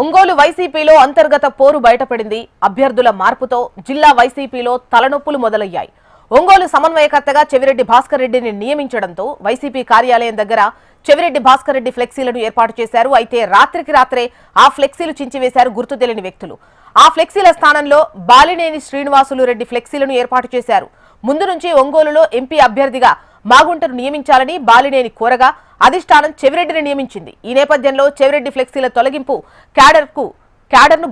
ఒంగోలు వైసీపీలో అంతర్గత పోరు బయటపడింది. అభ్యర్థుల మార్పుతో జిల్లా వైసీపీలో తలనొప్పులు మొదలయ్యాయి. ఒంగోలు సమన్వయకర్తగా చెవిరెడ్డి భాస్కర్ రెడ్డిని నియమించడంతో వైసీపీ కార్యాలయం దగ్గర చెవిరెడ్డి భాస్కర్ రెడ్డి ఫ్లెక్సీలను ఏర్పాటు చేశారు. అయితే రాత్రికి రాత్రే ఆ ఫ్లెక్సీలు చించివేశారు గుర్తు తెలియని వ్యక్తులు. ఆ ఫ్లెక్సీల స్థానంలో బాలినేని శ్రీనివాసులు రెడ్డి ఫ్లెక్సీలను ఏర్పాటు చేశారు. ముందు నుంచి ఒంగోలులో ఎంపీ అభ్యర్థిగా మాగుంటను నియమించాలని బాలినేని కోరగా అధిష్టానం చెవిరెడ్డిని నియమించింది. ఈ నేపథ్యంలో చెవిరెడ్డి ఫ్లెక్సీల తొలగింపు క్యాడర్ను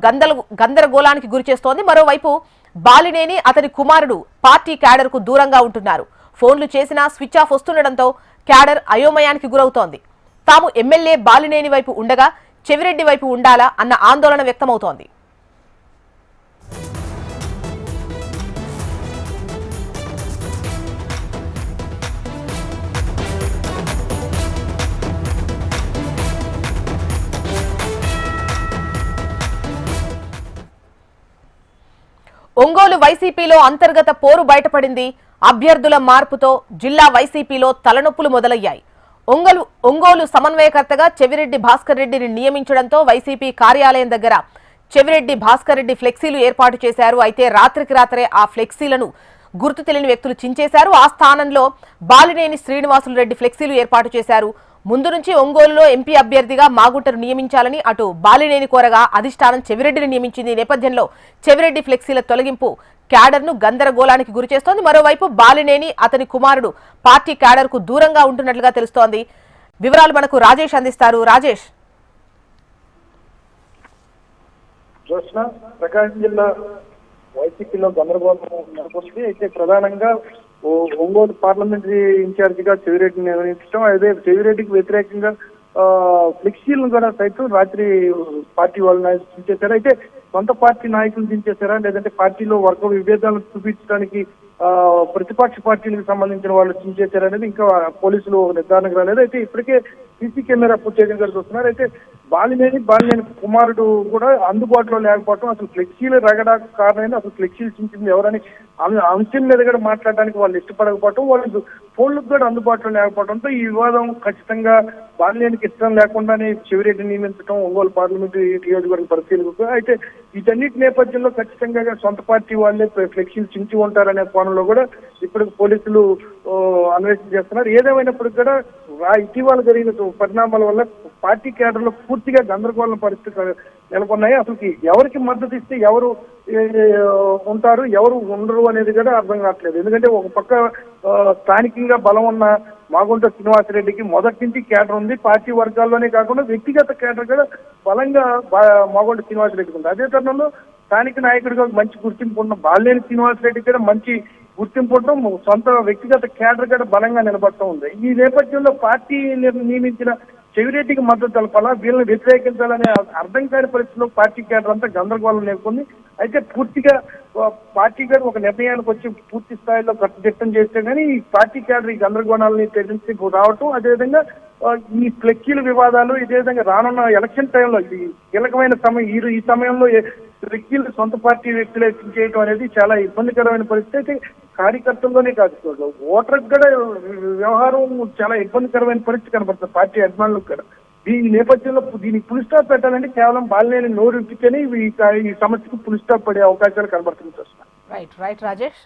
గందరగోళానికి గురిచేస్తోంది. మరోవైపు బాలినేని అతని కుమారుడు పార్టీ క్యాడర్కు దూరంగా ఉంటున్నారు. ఫోన్లు చేసినా స్విచ్ ఆఫ్ వస్తుండటంతో క్యాడర్ అయోమయానికి గురవుతోంది. తాము ఎమ్మెల్యే బాలినేని వైపు ఉండగా చెవిరెడ్డి వైపు ఉండాలా అన్న ఆందోళన వ్యక్తమవుతోంది. ఒంగోలు వైసీపీలో అంతర్గత పోరు బయటపడింది. అభ్యర్థుల మార్పుతో జిల్లా వైసీపీలో తలనొప్పులు మొదలయ్యాయి. ఒంగోలు సమన్వయకర్తగా చెవిరెడ్డి భాస్కర్ రెడ్డిని నియమించడంతో వైసీపీ కార్యాలయం దగ్గర చెవిరెడ్డి భాస్కర్ రెడ్డి ఫ్లెక్సీలు ఏర్పాటు చేశారు. అయితే రాత్రికి రాత్రే ఆ ఫ్లెక్సీలను గుర్తు తెలియని వ్యక్తులు చించేశారు. ఆ స్థానంలో బాలినేని శ్రీనివాసులు రెడ్డి ఫ్లెక్సీలు ఏర్పాటు చేశారు. ముందు నుంచి ఒంగోలులో ఎంపీ అభ్యర్థిగా మాగుంటను నియమించాలని అటు బాలినేని కోరగా అధిష్టానం చెవిరెడ్డిని నియమించింది. ఈ నేపథ్యంలో చెవిరెడ్డి ఫ్లెక్సీల తొలగింపు క్యాడర్ను గందరగోళానికి గురిచేస్తోంది. మరోవైపు బాలినేని అతని కుమారుడు పార్టీ క్యాడర్కు దూరంగా ఉంటున్నట్లుగా తెలుస్తోంది. వివరాలు మనకు రాజేష్ అందిస్తారు. రాజేష్, ప్రకాశం జిల్లా వైసీపీలో గందరగోళం నెలకొంది. అయితే ప్రధానంగా ఒంగోలు పార్లమెంటరీ ఇన్ఛార్జ్ గా చెవిరెడ్డిని నిర్వహించడం, అదే చెవిరెడ్డికి వ్యతిరేకంగా ఫ్లెక్సీలను కూడా సైతం రాత్రి పార్టీ వాళ్ళు దించేశారు. అయితే సొంత పార్టీ నాయకులు దించేశారా, లేదంటే పార్టీలో వర్గ విభేదాలను చూపించడానికి ప్రతిపక్ష పార్టీలకు సంబంధించిన వాళ్ళు చించేశారనేది ఇంకా పోలీసులు నిర్ధారణకు రాలేదు. అయితే ఇప్పటికే సీసీ కెమెరా ఫుటేజ్ కూడా చూస్తున్నారు. అయితే బాలినేని కుమారుడు కూడా అందుబాటులో లేకపోవడం, అసలు ఫ్లెక్సీలు రగడానికి కారణమైంది, అసలు ఫ్లెక్సీలు చించింది ఎవరని అంశం మీద కూడా మాట్లాడడానికి వాళ్ళు ఇష్టపడకపోవడం, వాళ్ళు ఫోన్లకు కూడా అందుబాటులో లేకపోవడంతో ఈ వివాదం ఖచ్చితంగా బాలినేనికి ఇష్టం లేకుండానే చెవిరెడ్డి నియమించడం ఒంగోలు పార్లమెంటు నియోజకవర్గ పరిశీలనకు. అయితే వీటన్నిటి నేపథ్యంలో ఖచ్చితంగా సొంత పార్టీ వాళ్ళే ఫ్లెక్సీలు చించి ఉంటారనే కోణంలో కూడా ఇప్పుడు పోలీసులు అన్వేషణ చేస్తున్నారు. ఏదేమైనప్పటికీ కూడా ఇటీవల జరిగిన పరిణామాల వల్ల పార్టీ కేడర్లో పూర్తిగా గందరగోళం పరిస్థితులు నెలకొన్నాయి. అసలు ఎవరికి మద్దతు ఇస్తే ఎవరు ఉంటారు, ఎవరు ఉండరు అనేది కూడా అర్థం కావట్లేదు. ఎందుకంటే ఒక పక్క స్థానికంగా బలం ఉన్న మాగుంట శ్రీనివాసరెడ్డికి మొదటి నుంచి కేడర్ ఉంది. పార్టీ వర్గాల్లోనే కాకుండా వ్యక్తిగత కేడర్ కూడా బలంగా మాగుంట శ్రీనివాసరెడ్డికి ఉంది. అదే తరుణంలో స్థానిక నాయకుడిగా మంచి గుర్తింపు ఉన్న బాలినేని శ్రీనివాసరెడ్డి కూడా మంచి గుర్తింపు ఉండటం, సొంత వ్యక్తిగత కేడర్ కూడా బలంగా నిలబడటం ఉంది. ఈ నేపథ్యంలో పార్టీ నియమించిన చెవిరెడ్డికి మద్దతు తెలపాలా, వీళ్ళని వ్యతిరేకించాలనే అర్థం కాని పరిస్థితిలో పార్టీ కేడర్ అంతా గందరగోళం నెలకొంది. అయితే పూర్తిగా పార్టీ గారు ఒక నిర్ణయానికి వచ్చి పూర్తి స్థాయిలో కట్టుదిట్టం చేస్తే కానీ ఈ పార్టీ కేడర్ ఈ గందరగోళాలని తెలిసి రావటం, అదేవిధంగా ఈ ఫ్లెక్సీల వివాదాలు, ఇదేవిధంగా రానున్న ఎలక్షన్ టైంలో ఈ కీలకమైన సమయం, ఈ సమయంలో వ్యక్తులు సొంత పార్టీ వ్యక్తులే చేయడం అనేది చాలా ఇబ్బందికరమైన పరిస్థితి. కార్యకర్తల్లోనే కాదు, ఓటర్కి కూడా వ్యవహారం చాలా ఇబ్బందికరమైన పరిస్థితి కనబడుతుంది పార్టీ అభిమానులకు కూడా. ఈ నేపథ్యంలో దీనికి ఫుల్ స్టాప్ పెట్టాలంటే కేవలం బాలినేని నోరు ఇప్పించని ఈ సమస్యకు ఫుల్ స్టాప్ పడే అవకాశాలు కనబడుతుంది. రైట్ రాజేష్.